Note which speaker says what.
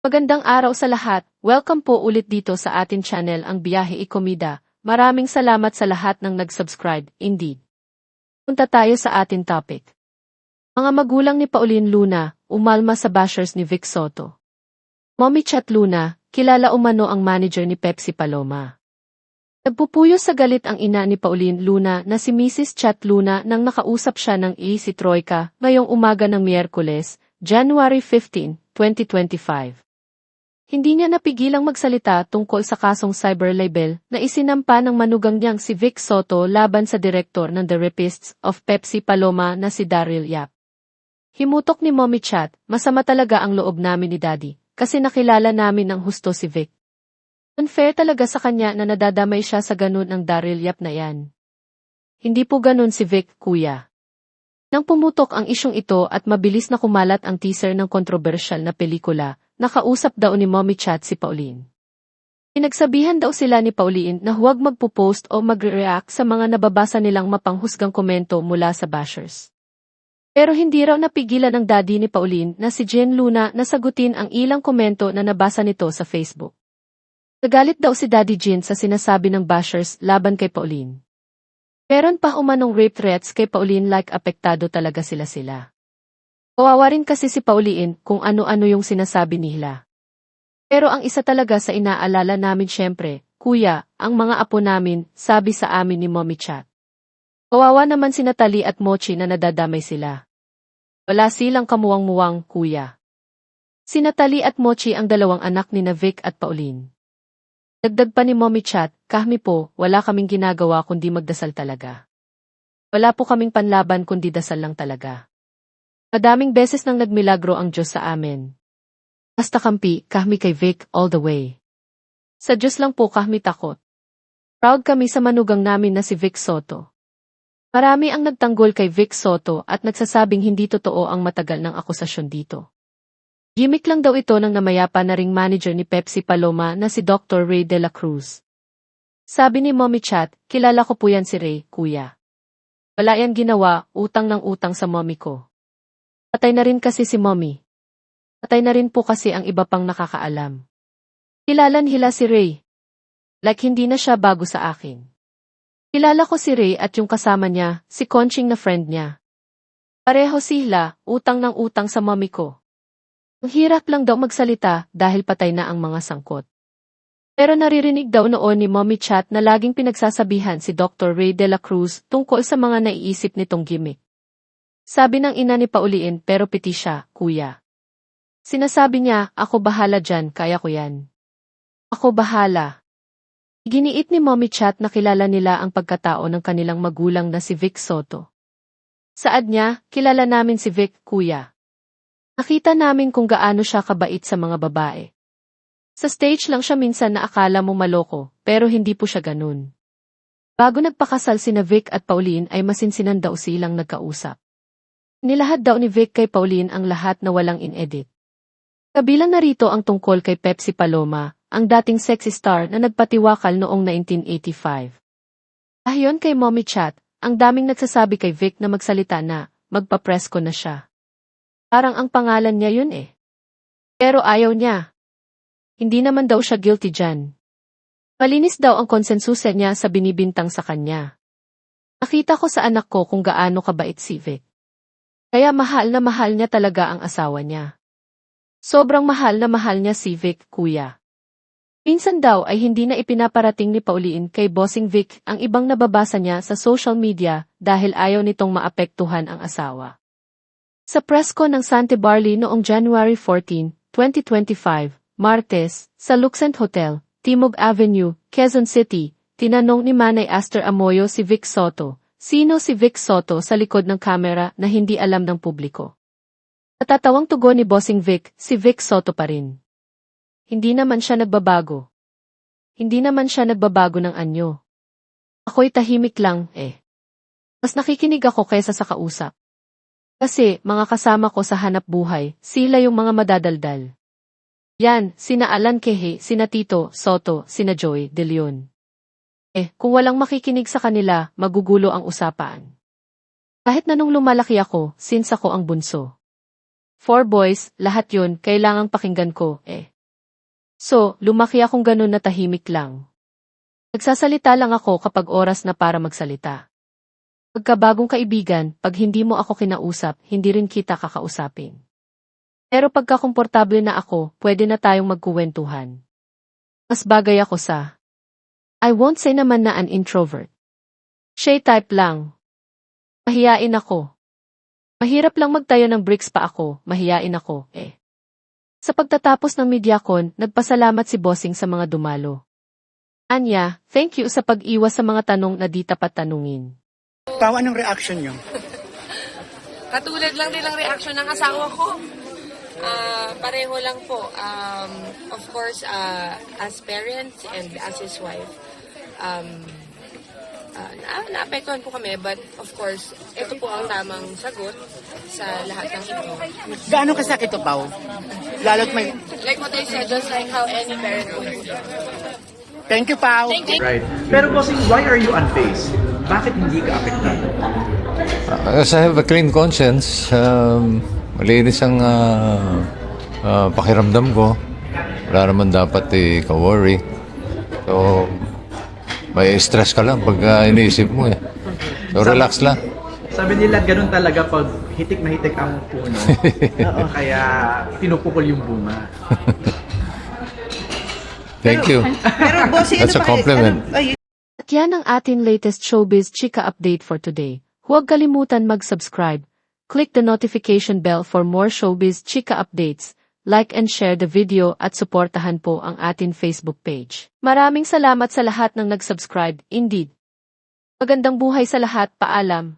Speaker 1: Magandang araw sa lahat. Welcome po ulit dito sa atin channel ang Biyahe Ikomida. Maraming salamat sa lahat ng nag-subscribe, indeed. Punta tayo sa atin topic. Mga magulang ni Pauline Luna, umalma sa bashers ni Vic Soto. Mommy Chat Luna, kilala umano ang manager ni Pepsi Paloma. Nagpupuyo sa galit ang ina ni Pauline Luna na si Mrs. Chat Luna nang nakausap siya ng si Troika ngayong umaga ng Miyerkules, January 15, 2025. Hindi niya napigilang magsalita tungkol sa kasong cyber-libel na isinampa ng manugang niyang si Vic Soto laban sa direktor ng The Rapists of Pepsi Paloma na si Daryl Yap. Himutok ni Mommy Chat, masama talaga ang loob namin ni Daddy, kasi nakilala namin ng husto si Vic. Unfair talaga sa kanya na nadadamay siya sa ganun ng Daryl Yap na yan. Hindi po ganun si Vic, kuya. Nang pumutok ang isyong ito at mabilis na kumalat ang teaser ng kontrobersyal na pelikula, nakausap daw ni Mommy Chat si Pauline. Pinagsabihan daw sila ni Pauline na huwag magpo-post o magre-react sa mga nababasa nilang mapanghusgang komento mula sa bashers. Pero hindi raw napigilan ng daddy ni Pauline na si Jen Luna na sagutin ang ilang komento na nabasa nito sa Facebook. Nagalit daw si Daddy Jen sa sinasabi ng bashers laban kay Pauline. Meron pa umanong rape threats kay Pauline like apektado talaga sila. Kawawa rin kasi si Pauline kung ano-ano yung sinasabi nila. Pero ang isa talaga sa inaalala namin syempre, kuya, ang mga apo namin, sabi sa amin ni Mommy Chat. Kawawa naman si Natalie at Mochi na nadadamay sila. Wala silang kamuwang-muwang, kuya. Si Natalie at Mochi ang dalawang anak ni Vic at Pauline. Dagdag pa ni Mommy Chat, kami po, wala kaming ginagawa kundi magdasal talaga. Wala po kaming panlaban kundi dasal lang talaga. Madaming beses nang nagmilagro ang Diyos sa amin. Basta kampi, kami kay Vic, all the way. Sa Diyos lang po kami takot. Proud kami sa manugang namin na si Vic Soto. Marami ang nagtanggol kay Vic Soto at nagsasabing hindi totoo ang matagal ng akusasyon dito. Gimmick lang daw ito ng namayapa na ring manager ni Pepsi Paloma na si Dr. Ray De La Cruz. Sabi ni Mommy Chat, kilala ko po yan si Ray, kuya. Wala yan ginawa, utang ng utang sa mommy ko. Patay na rin kasi si mommy. Patay na rin po kasi ang iba pang nakakaalam. Kilalan hila si Ray. Like hindi na siya bago sa akin. Kilala ko si Ray at yung kasama niya, si Conching na friend niya. Pareho sila, utang ng utang sa mommy ko. Ang hirap lang daw magsalita dahil patay na ang mga sangkot. Pero naririnig daw noon ni Mommy Chat na laging pinagsasabihan si Dr. Ray De La Cruz tungkol sa mga naiisip nitong gimmick. Sabi ng ina ni Pauline pero piti siya, kuya. Sinasabi niya, ako bahala dyan, kaya ko yan. Ako bahala. Giniit ni Mommy Chat na kilala nila ang pagkatao ng kanilang magulang na si Vic Soto. Saad niya, kilala namin si Vic, kuya. Nakita namin kung gaano siya kabait sa mga babae. Sa stage lang siya minsan na akala mo maloko, pero hindi po siya ganun. Bago nagpakasal sina Vic at Pauline ay masinsinan daw silang nagkausap. Nilahad daw ni Vic kay Pauline ang lahat na walang in-edit. Kabilang narito ang tungkol kay Pepsi Paloma, ang dating sexy star na nagpatiwakal noong 1985. Ayon kay Mommy Chat, ang daming nagsasabi kay Vic na magsalita na, magpa-presko na siya. Parang ang pangalan niya yun eh. Pero ayaw niya. Hindi naman daw siya guilty dyan. Malinis daw ang konsensusya niya sa binibintang sa kanya. Nakita ko sa anak ko kung gaano kabait si Vic. Kaya mahal na mahal niya talaga ang asawa niya. Sobrang mahal na mahal niya si Vic, kuya. Minsan daw ay hindi na ipinaparating ni Pauline kay Bossing Vic ang ibang nababasa niya sa social media dahil ayaw nitong maapektuhan ang asawa. Sa presko ng Sante Barley noong January 14, 2025, Martes, sa Luxent Hotel, Timog Avenue, Quezon City, tinanong ni Manay Aster Amoyo si Vic Soto, sino si Vic Soto sa likod ng kamera na hindi alam ng publiko. Natatawang tugon ni Bossing Vic, si Vic Soto pa rin. Hindi naman siya nagbabago. Hindi naman siya nagbabago ng anyo. Ako'y tahimik lang, eh. Mas nakikinig ako kaysa sa kausap. Kasi, mga kasama ko sa hanap buhay, sila yung mga madadaldal. Yan, sina Alan Kehe, sina Tito, Soto, sina Joy, De Leon. Kung walang makikinig sa kanila, magugulo ang usapan. Kahit na nung lumalaki ako, since ako ang bunso. 4 boys, lahat yun, kailangang pakinggan ko, So, lumaki akong ganun na tahimik lang. Nagsasalita lang ako kapag oras na para magsalita. Pagkabagong kaibigan, pag hindi mo ako kinausap, hindi rin kita kakausapin. Pero pagka komportable na ako, pwede na tayong magkuwentuhan. Mas bagay ako sa I won't say naman na an introvert. Shy type lang. Mahiyain ako. Mahirap lang magtayo ng bricks pa ako, mahiyain ako, eh. Sa pagtatapos ng Mediacon, nagpasalamat si Bossing sa mga dumalo. Anya, thank you sa pag-iwas sa mga tanong na di tapat tanungin.
Speaker 2: Pao, anong reaction nyo?
Speaker 3: Katulad lang din ang reaction ng asawa ko. Pareho lang po. Of course, as parents and as his wife, naapektuhan po kami. But of course, ito po ang tamang sagot sa lahat ng ito.
Speaker 2: Gaano kasakit ito, Pao? Lalo't may...
Speaker 3: Like what I said, just like how any parent would.
Speaker 2: Thank you, Pao.
Speaker 3: Thank you.
Speaker 4: Right. Pero bossing, why are you unfazed? Bakit hindi ka apektado?
Speaker 5: As I have a clean conscience, malinis ang pakiramdam ko. Wala naman dapat ka-worry. So, may stress ka lang pag iniisip mo eh. So, relax lang.
Speaker 4: Sabi nila, ganun talaga pag hitik na hitik ang puno. Kaya pinupukol yung bunga.
Speaker 5: Thank you.
Speaker 6: Pero bossing,
Speaker 5: That's a compliment.
Speaker 1: At yan ang ating latest showbiz chika update for today. Huwag kalimutan mag-subscribe. Click the notification bell for more showbiz chika updates. Like and share the video at suportahan po ang ating Facebook page. Maraming salamat sa lahat ng nag-subscribe. Indeed. Magandang buhay sa lahat. Paalam.